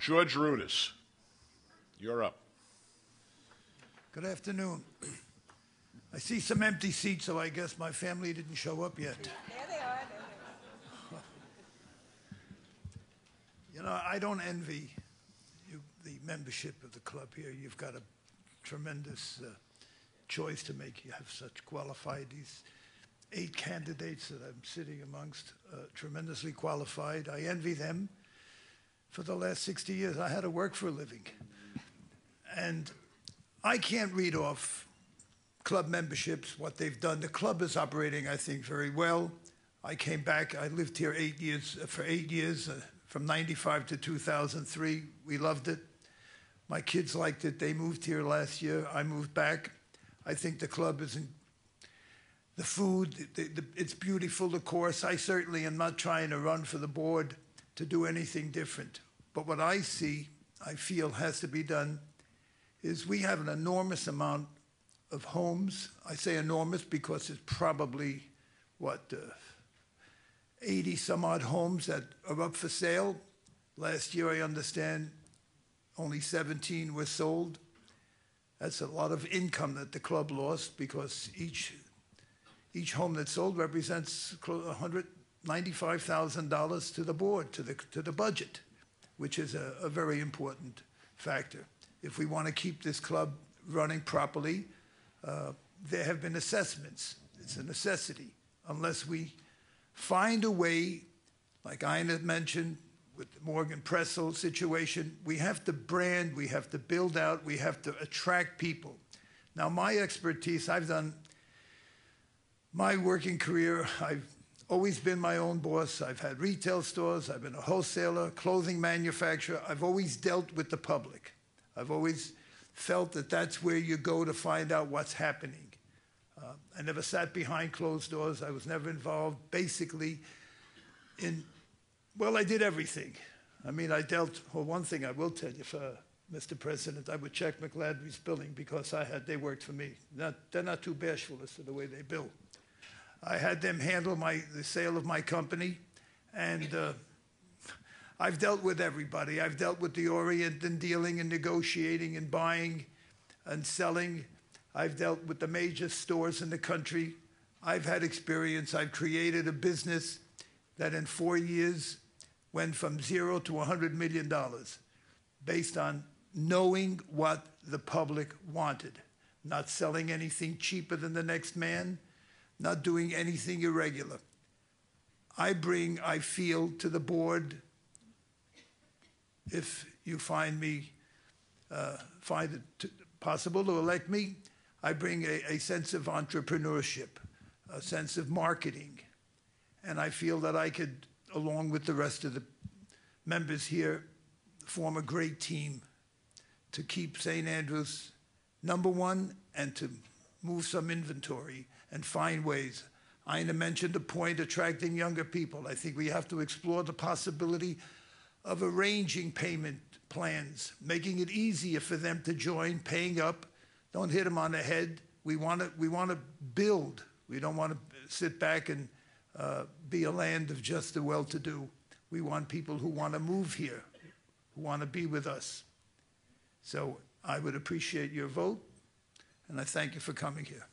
George Rudis, you're up. Good afternoon. I see some empty seats, so I guess my family didn't show up yet. There they are. You know, I don't envy you, the membership of the club here. You've got a tremendous choice to make. You have such qualified, these 8 candidates that I'm sitting amongst, tremendously qualified. I envy them. For the last 60 years, I had to work for a living. And I can't read off club memberships, what they've done. The club is operating, I think, very well. I came back, I lived here for 8 years, from 95 to 2003. We loved it. My kids liked it. They moved here last year. I moved back. I think the club is the food, it's beautiful, of course. I certainly am not trying to run for the board to do anything different. But what I see, I feel has to be done, is we have an enormous amount of homes. I say enormous because it's probably, 80 some odd homes that are up for sale. Last year, I understand, only 17 were sold. That's a lot of income that the club lost because each home that's sold represents $195,000 to the board, to the budget, which is a very important factor. If we want to keep this club running properly, there have been assessments. It's a necessity. Unless we find a way, like Ina mentioned, with the Morgan Pressel situation, we have to brand, we have to build out, we have to attract people. Now, my expertise, I've done my working career, I've always been my own boss. I've had retail stores, I've been a wholesaler, clothing manufacturer. I've always dealt with the public. I've always felt that that's where you go to find out what's happening. I never sat behind closed doors. I was never involved basically well, I did everything. I mean, one thing I will tell you, Mr. President, I would check McLadry's billing because they worked for me. They're not too bashful as to the way they bill. I had them handle the sale of my company, and I've dealt with everybody. I've dealt with the Orient in dealing and negotiating and buying and selling. I've dealt with the major stores in the country. I've had experience. I've created a business that in 4 years went from 0 to $100 million based on knowing what the public wanted, not selling anything cheaper than the next man, not doing anything irregular. I feel to the board, if you find it possible to elect me, I bring a sense of entrepreneurship, a sense of marketing, and I feel that I could, along with the rest of the members here, form a great team to keep St. Andrews #1 and to move some inventory and find ways. Ina mentioned the point, attracting younger people. I think we have to explore the possibility of arranging payment plans, making it easier for them to join, paying up. Don't hit them on the head. We want to build. We don't want to sit back and be a land of just the well-to-do. We want people who want to move here, who want to be with us. So I would appreciate your vote, and I thank you for coming here.